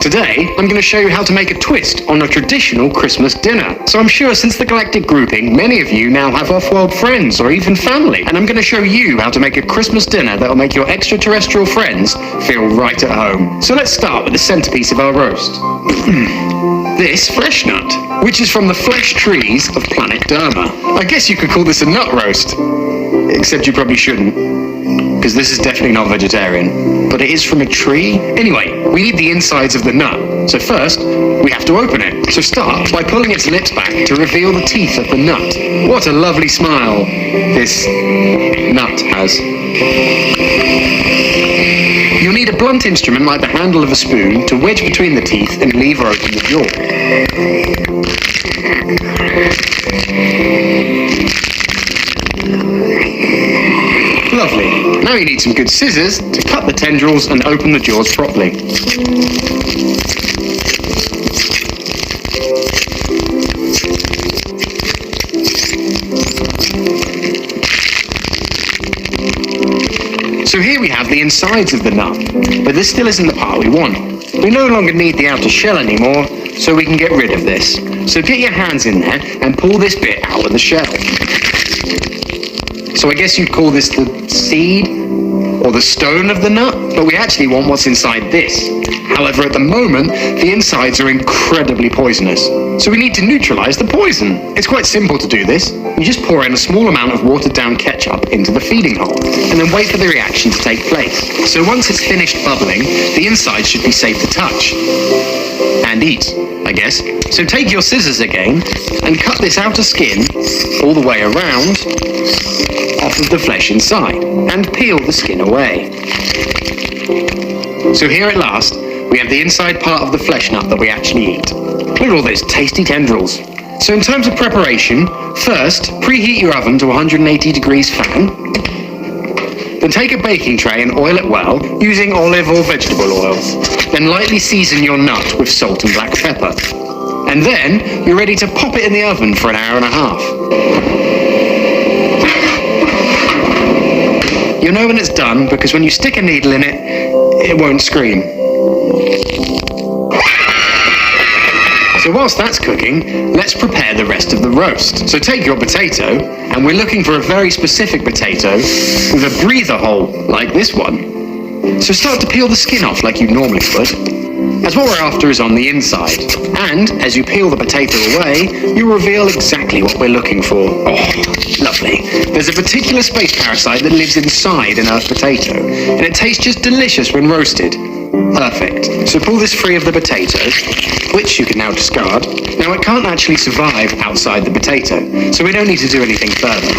Today, I'm going to show you how to make a twist on a traditional Christmas dinner. So I'm sure since the Galactic grouping, many of you now have off-world friends or even family. And I'm going to show you how to make a Christmas dinner that will make your extraterrestrial friends feel right at home. So let's start with the centerpiece of our roast. This flesh nut, which is from the flesh trees of planet Derma. I guess you could call this a nut roast. Except you probably shouldn't, because this is definitely not vegetarian. But it is from a tree. Anyway, we need the insides of the nut. So first, we have to open it. So start by pulling its lips back to reveal the teeth of the nut. What a lovely smile this nut has. You'll need a blunt instrument like the handle of a spoon to wedge between the teeth and lever open the jaw. Lovely. Now you need some good scissors to cut the tendrils and open the jaws properly. So here we have the insides of the nut, but this still isn't the part we want. We no longer need the outer shell anymore, so we can get rid of this. So get your hands in there and pull this bit out of the shell. So I guess you'd call this the seed or the stone of the nut, but we actually want what's inside this. However, at the moment, the insides are incredibly poisonous, so we need to neutralize the poison. It's quite simple to do this. You just pour in a small amount of watered down ketchup into the feeding hole, and then wait for the reaction to take place. So once it's finished bubbling, the inside should be safe to touch. And eat, I guess. So take your scissors again, and cut this outer skin all the way around, off of the flesh inside, and peel the skin away. So here at last, we have the inside part of the flesh nut that we actually eat. Look at all those tasty tendrils. So in terms of preparation, first, preheat your oven to 180 degrees fan. Then take a baking tray and oil it well, using olive or vegetable oil. Then lightly season your nut with salt and black pepper. And then, you're ready to pop it in the oven for an hour and a half. You'll know when it's done, because when you stick a needle in it, it won't scream. So whilst that's cooking, let's prepare the rest of the roast. So take your potato, and we're looking for a very specific potato with a breather hole, like this one. So start to peel the skin off like you normally would, as what we're after is on the inside. And as you peel the potato away, you reveal exactly what we're looking for. Oh, lovely. There's a particular space parasite that lives inside an earth potato, and it tastes just delicious when roasted. Perfect. So pull this free of the potato, which you can now discard. Now it can't actually survive outside the potato, so we don't need to do anything further.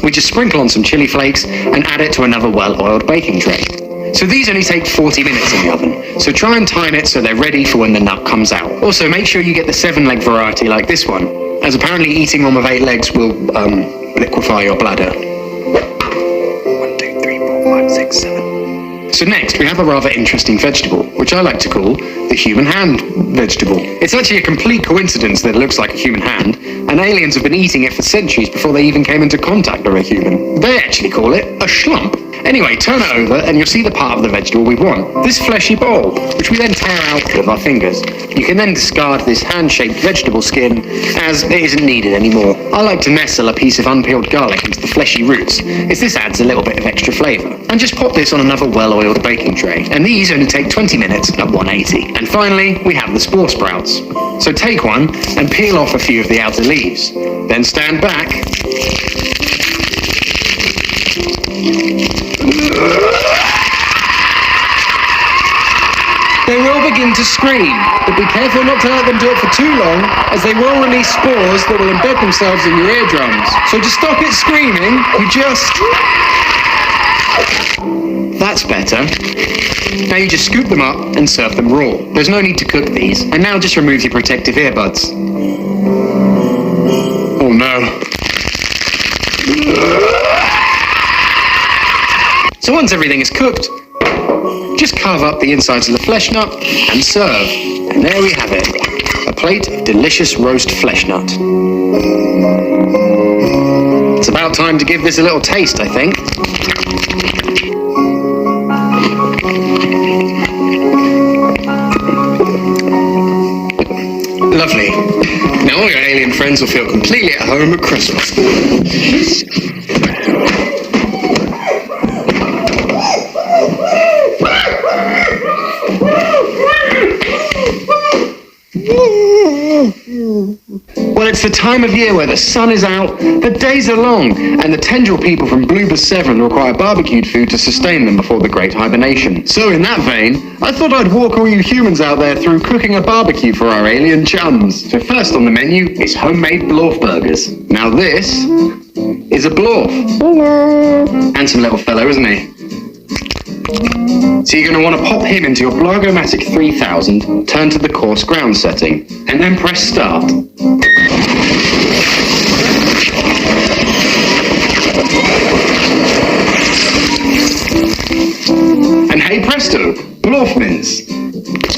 We just sprinkle on some chili flakes and add it to another well-oiled baking tray. So these only take 40 minutes in the oven, so try and time it so they're ready for when the nut comes out. Also, make sure you get the 7-leg variety like this one, as apparently eating one with 8 legs will, liquefy your bladder. 1, 2, 3, 4, 5, 6, 7. So next, we have a rather interesting vegetable, which I like to call the human hand vegetable. It's actually a complete coincidence that it looks like a human hand, and aliens have been eating it for centuries before they even came into contact with a human. They actually call it a schlump. Anyway, turn it over and you'll see the part of the vegetable we want. This fleshy bulb, which we then tear out with our fingers. You can then discard this hand-shaped vegetable skin as it isn't needed anymore. I like to nestle a piece of unpeeled garlic into the fleshy roots, as this adds a little bit of extra flavour. And just pop this on another well-oiled baking tray. And these only take 20 minutes at 180. And finally, we have the spore sprouts. So take one and peel off a few of the outer leaves. Then stand back. They will begin to scream, but be careful not to let them do it for too long, as they will release spores that will embed themselves in your eardrums. So to stop it screaming, you just... That's better. Now you just scoop them up and serve them raw. There's no need to cook these. And now just remove your protective earbuds. Oh no. So once everything is cooked, just carve up the insides of the flesh nut and serve. And there we have it, a plate of delicious roast flesh nut. It's about time to give this a little taste, I think. and friends will feel completely at home at Christmas. Well, it's the time of year where the sun is out, the days are long, and the tendril people from Bluebird 7 require barbecued food to sustain them before the Great Hibernation. So in that vein, I thought I'd walk all you humans out there through cooking a barbecue for our alien chums. So first on the menu is homemade Blorf burgers. Now this is a Blorf. Handsome little fellow, isn't he? So you're going to want to pop him into your Blargomatic 3000, turn to the coarse ground setting, and then press start. And hey presto, Blorf mince.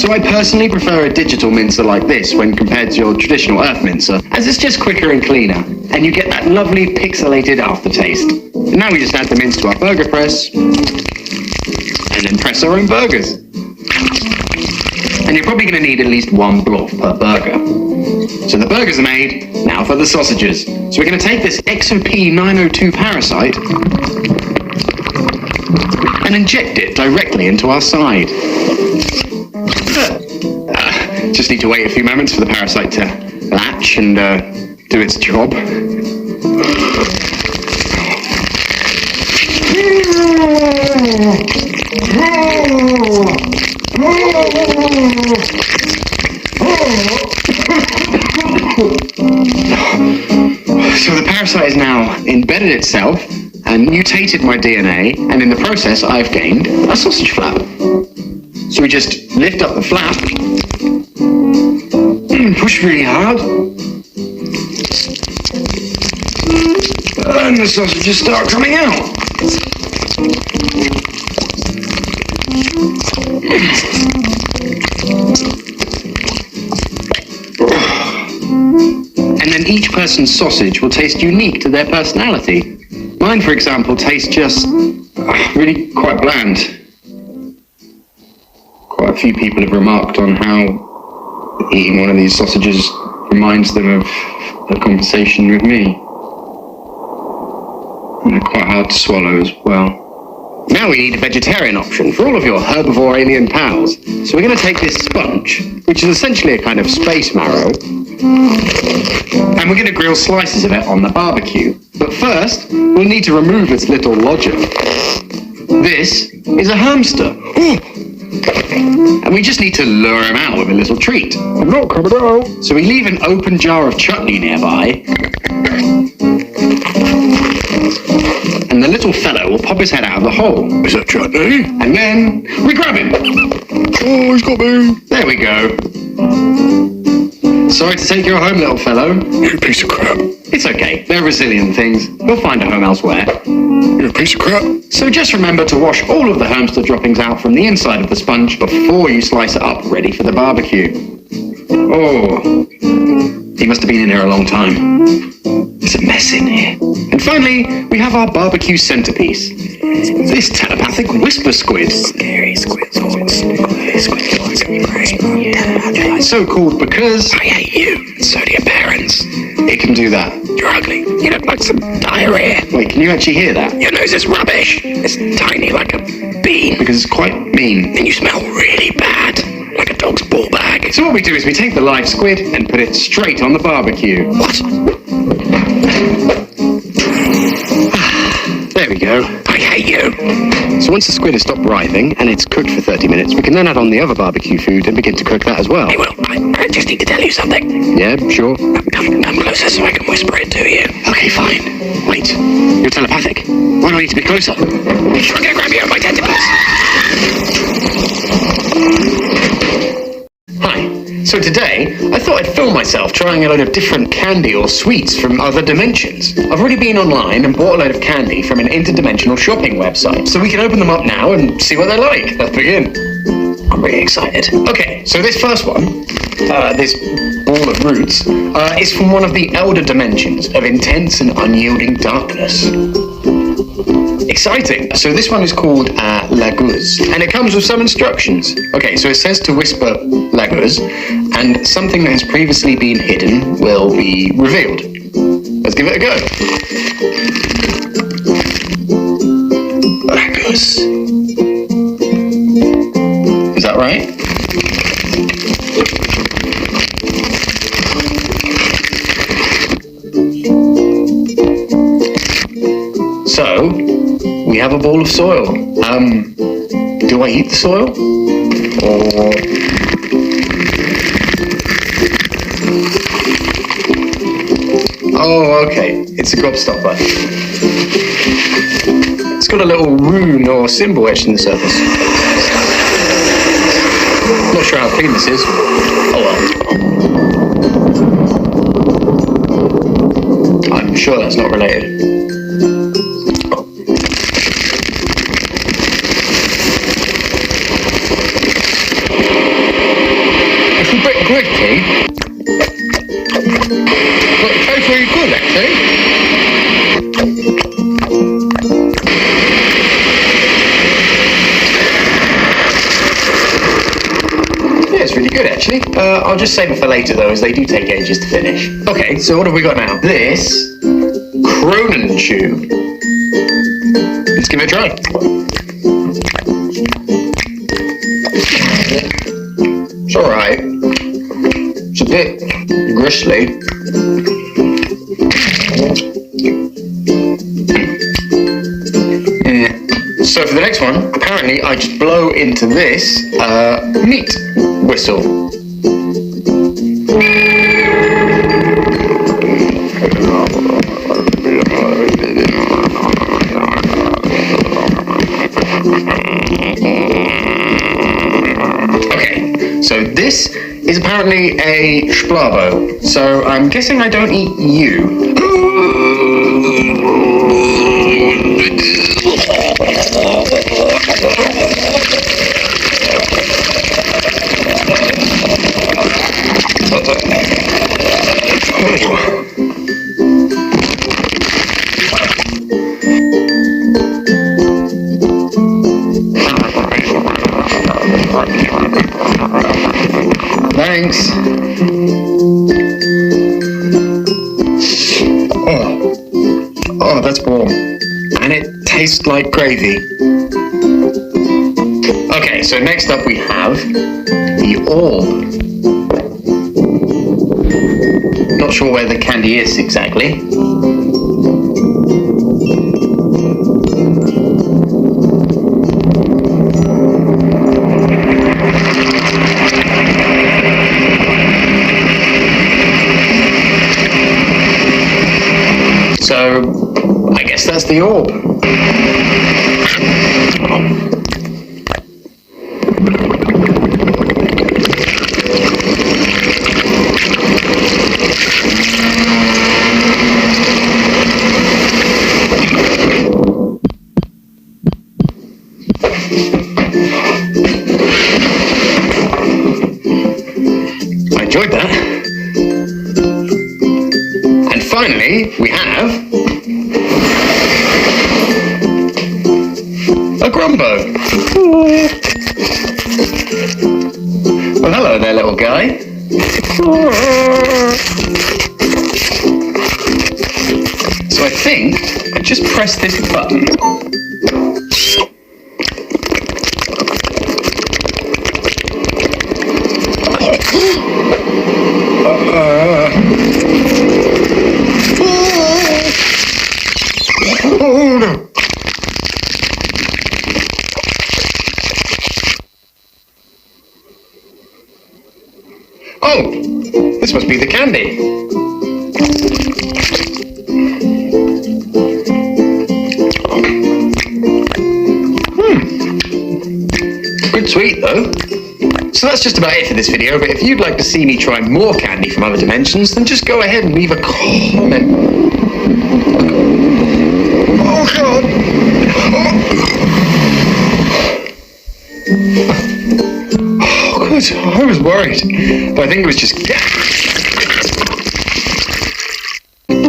So I personally prefer a digital mincer like this when compared to your traditional earth mincer, as it's just quicker and cleaner, and you get that lovely pixelated aftertaste. And now we just add the mince to our burger press, and then press our own burgers. And you're probably going to need at least one Blorf per burger. So the burgers are made, now for the sausages. So we're going to take this XOP902 parasite and inject it directly into our side. Just need to wait a few moments for the parasite to latch and do its job. So the parasite is now embedded itself and mutated my DNA, and in the process I've gained a sausage flap. So we just lift up the flap, push really hard, and the sausages start coming out. And then each person's sausage will taste unique to their personality. Mine, for example, tastes just really quite bland. Quite a few people have remarked on how eating one of these sausages reminds them of a conversation with me. And they're quite hard to swallow as well. Now we need a vegetarian option for all of your herbivore alien pals. So we're going to take this sponge, which is essentially a kind of space marrow, and we're going to grill slices of it on the barbecue. But first, we'll need to remove its little lodger. This is a hamster. And we just need to lure him out with a little treat. I'm not coming out. So we leave an open jar of chutney nearby, and the little fellow will pop his head out of the hole. Is that chutney? And then we grab him. Oh, he's got me. There we go. Sorry to take you home, little fellow. You piece of crap. It's okay. They're resilient things. You'll find a home elsewhere. You're a piece of crap. So just remember to wash all of the hamster droppings out from the inside of the sponge before you slice it up, ready for the barbecue. Oh, he must have been in here a long time. There's a mess in here. And finally, we have our barbecue centerpiece. This telepathic whisper squid. Scary squid. So called because I hate you, and so do your parents. It can do that. You're ugly. You look like some diarrhea. Wait, can you actually hear that? Your nose is rubbish. It's tiny like a bean. Because it's quite mean. And you smell really bad, like a dog's ball bag. So what we do is we take the live squid and put it straight on the barbecue. What? There we go. I hate you. So once the squid has stopped writhing and it's cooked for 30 minutes, we can then add on the other barbecue food and begin to cook that as well. Hey, Will, I just need to tell you something. Yeah, sure. Come closer so I can whisper it to you. Okay, fine. Wait, you're telepathic. Why do I need to be closer? I'm gonna grab you on my tentacles. Hi. So today, I thought I'd film myself trying a load of different candy or sweets from other dimensions. I've already been online and bought a load of candy from an interdimensional shopping website, so we can open them up now and see what they're like. Let's begin. I'm really excited. Okay, so this first one, this ball of roots, is from one of the elder dimensions of intense and unyielding darkness. Exciting. So this one is called Laguz, and it comes with some instructions. Okay, so it says to whisper Laguz, and something that has previously been hidden will be revealed. Let's give it a go. Laguz. Is that right? So, we have a ball of soil. Do I eat the soil? Or... Oh, okay. It's a gobstopper. It's got a little rune or symbol etched in the surface. Not sure how clean this is. Oh well. I'm sure that's not related. Quickly, but it tastes really good actually. Yeah, it's really good actually. I'll just save it for later though, as they do take ages to finish. Okay, so what have we got now? This Cronin chew. Let's give it a try. It's alright. It's a bit gristly. Yeah. So for the next one, apparently I just blow into this meat whistle. Okay, so this is apparently a splavo, so I'm guessing I don't eat you. Thanks. Oh, that's warm. And it tastes like gravy. Okay, so next up we have the orb. Not sure where the candy is exactly. So, I guess that's the orb. I enjoyed that. And finally, we have a Grumbo. Well, hello there, little guy. So I think I just press this button. Oh no! Oh, this must be the candy. Good sweet though. So that's just about it for this video, but if you'd like to see me try more candy from other dimensions, then just go ahead and leave a comment. Oh god! Oh good, I was worried, but I think it was just gas.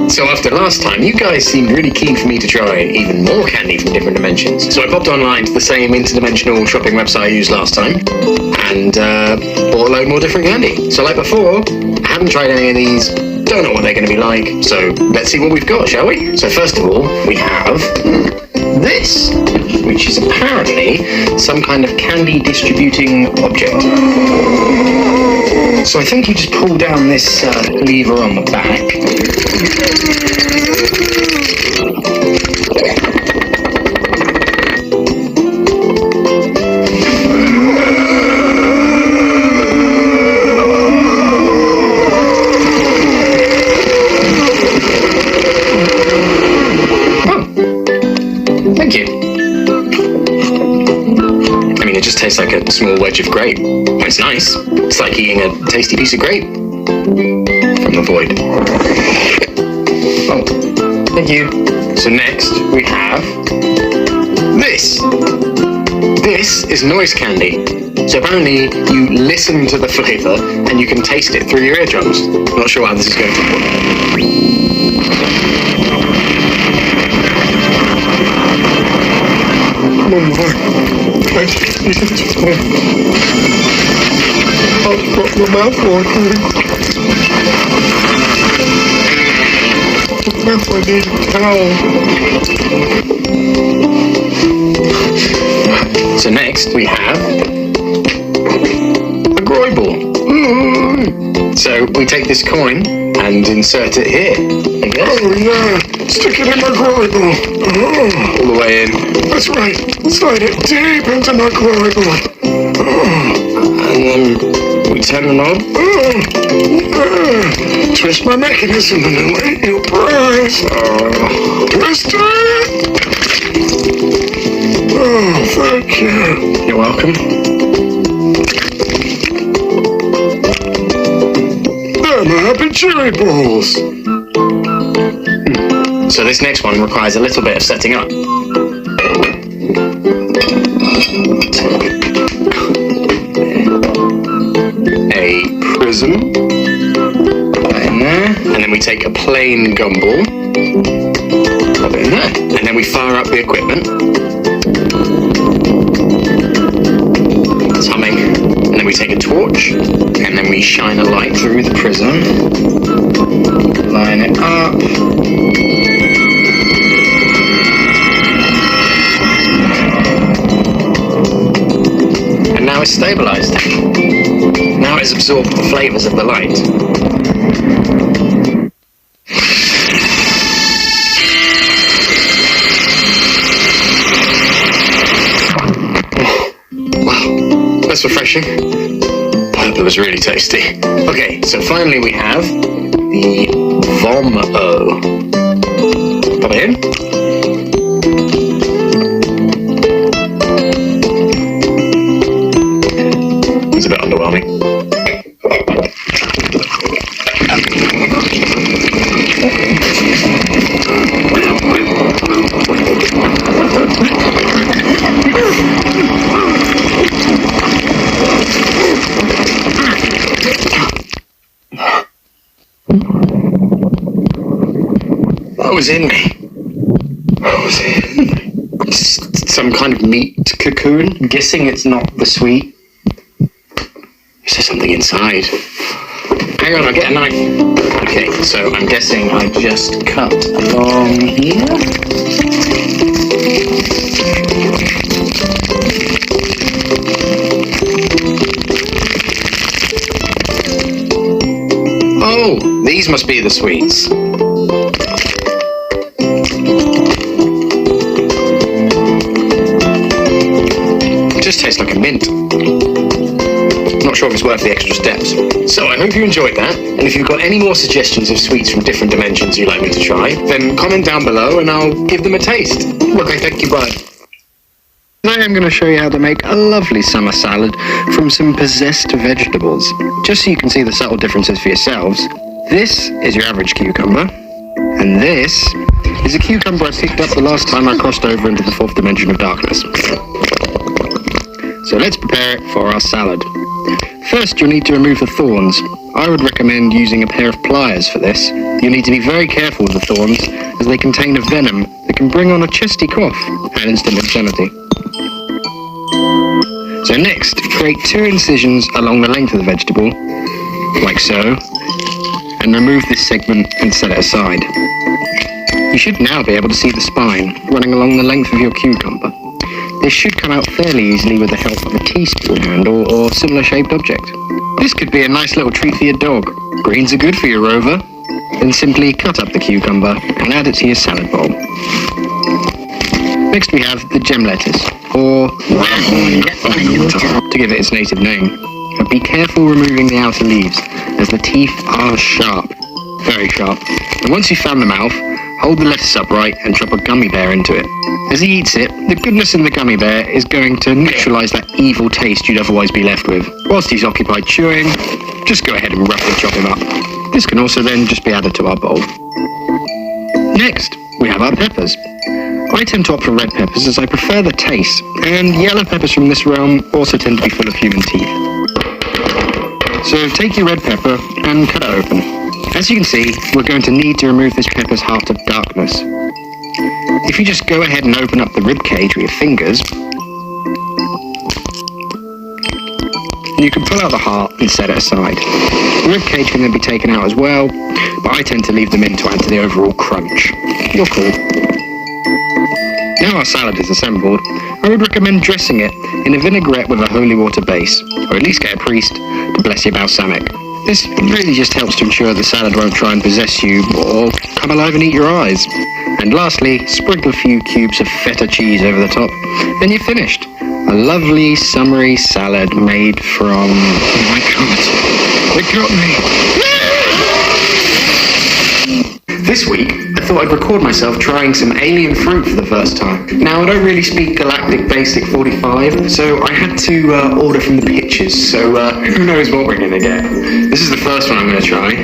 So after last time, you guys seemed really keen for me to try even more candy from different dimensions. So I popped online to the same interdimensional shopping website I used last time and bought a load more different candy. So like before, I haven't tried any of these, don't know what they're going to be like, so let's see what we've got, shall we? So first of all, we have this, which is apparently some kind of candy distributing object. So I think you just pull down this lever on the back. Oh, thank you. I mean, it just tastes like a small wedge of grape. It's nice. It's like eating a tasty piece of grape from the void. Oh, thank you. So next we have this. This is noise candy. So apparently you listen to the flavour and you can taste it through your eardrums. Not sure how this is going to work. Oh my. I've got my mouth watering. I need a towel. So next we have a groibel. So we take this coin and insert it here. Oh yeah, stick it in my groibel. All the way in. That's right, slide it deep into my groibel. And then we turn the knob. Twist my mechanism and then let it rise. Twist it. Oh, thank you. You're welcome. They're my happy cherry balls. So this next one requires a little bit of setting up. A prism, put that in there, and then we take a plain gumball, pop it in there, and then we fire up the equipment. It's humming, and then we take a torch, and then we shine a light through the prism, line it up. And now it's stabilized. Now it's absorbed the flavours of the light. Wow, that's refreshing. Purple is really tasty. Okay, so finally we have the Vom-O. Pop it in. It's a bit underwhelming. What was in me? What was in me? Some kind of meat cocoon. I'm guessing it's not the sweet. Is there something inside? Hang on, I'll get a knife. Okay, so I'm guessing I just cut along here. Oh, these must be the sweets. It just tastes like a mint. Not sure if it's worth the extra steps. So I hope you enjoyed that, and if you've got any more suggestions of sweets from different dimensions you'd like me to try, then comment down below and I'll give them a taste. Okay, thank you, bye. Today I'm going to show you how to make a lovely summer salad from some possessed vegetables. Just so you can see the subtle differences for yourselves, this is your average cucumber, and this is a cucumber I picked up the last time I crossed over into the fourth dimension of darkness. So let's prepare it for our salad. First, you'll need to remove the thorns. I would recommend using a pair of pliers for this. You'll need to be very careful with the thorns, as they contain a venom that can bring on a chesty cough and instant insanity. So next, create 2 incisions along the length of the vegetable, like so, and remove this segment and set it aside. You should now be able to see the spine running along the length of your cucumber. This should come out fairly easily with the help of a teaspoon handle or similar shaped object. This could be a nice little treat for your dog. Greens are good for your Rover. Then simply cut up the cucumber and add it to your salad bowl. Next we have the gem lettuce, or to give it its native name. But be careful removing the outer leaves, as the teeth are sharp, very sharp. And once you've found the mouth, hold the lettuce upright and drop a gummy bear into it. As he eats it, the goodness in the gummy bear is going to neutralise that evil taste you'd otherwise be left with. Whilst he's occupied chewing, just go ahead and roughly chop him up. This can also then just be added to our bowl. Next, we have our peppers. I tend to opt for red peppers as I prefer the taste, and yellow peppers from this realm also tend to be full of human teeth. So take your red pepper and cut it open. As you can see, we're going to need to remove this pepper's heart of darkness. If you just go ahead and open up the rib cage with your fingers, you can pull out the heart and set it aside. The rib cage can then be taken out as well, but I tend to leave them in to add to the overall crunch. You're cool. Now our salad is assembled, I would recommend dressing it in a vinaigrette with a holy water base, or at least get a priest to bless your balsamic. This really just helps to ensure the salad won't try and possess you or come alive and eat your eyes. And lastly, sprinkle a few cubes of feta cheese over the top, and you're finished. A lovely summery salad made from... Oh my god, it got me! This week, I thought I'd record myself trying some alien fruit for the first time. Now, I don't really speak Galactic Basic 45, so I had to order from the pictures, so who knows what we're gonna get. This is the first one I'm gonna try.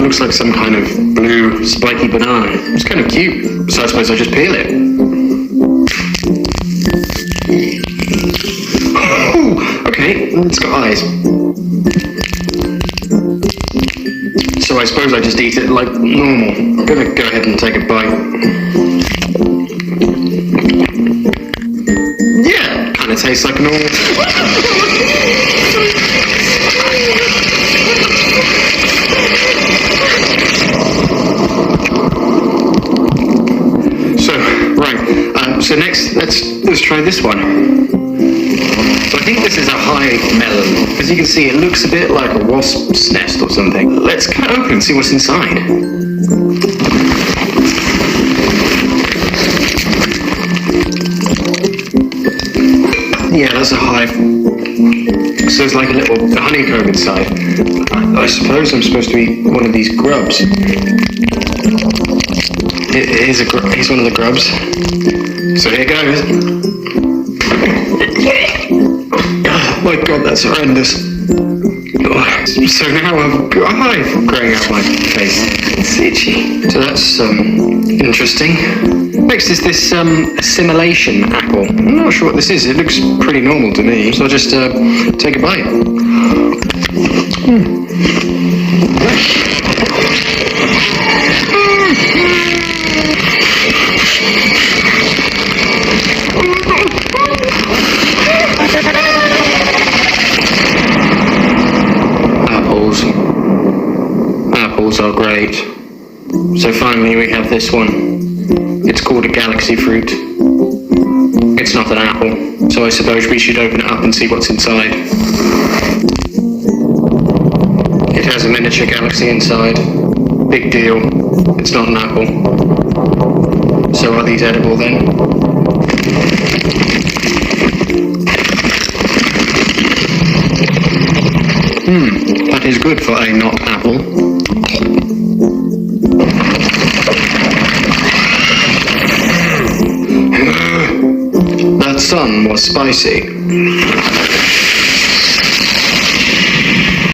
Looks like some kind of blue, spiky banana. It's kind of cute, so I suppose I'll just peel it. Oh, okay, it's got eyes. So I suppose I just eat it like normal. I'm gonna go ahead and take a bite. Yeah, kinda tastes like normal. So next, let's try this one. So I think this is a high melon. As you can see, it looks a bit like a wasp's nest or something. Let's cut it open and see what's inside. Yeah, that's a hive. So there's like a little honeycomb inside. I suppose I'm supposed to eat one of these grubs. He's one of the grubs. So here goes. Oh my god, that's horrendous. So now I've got a hive growing out my face. It's itchy. So that's interesting. Next is this assimilation apple. I'm not sure what this is. It looks pretty normal to me. So I'll just take a bite. Apples are great. So finally we have this one. It's called a galaxy fruit. It's not an apple, so I suppose we should open it up and see what's inside. It has a miniature galaxy inside. Big deal. It's not an apple. So are these edible then? That is good for a not apple. That sun was spicy.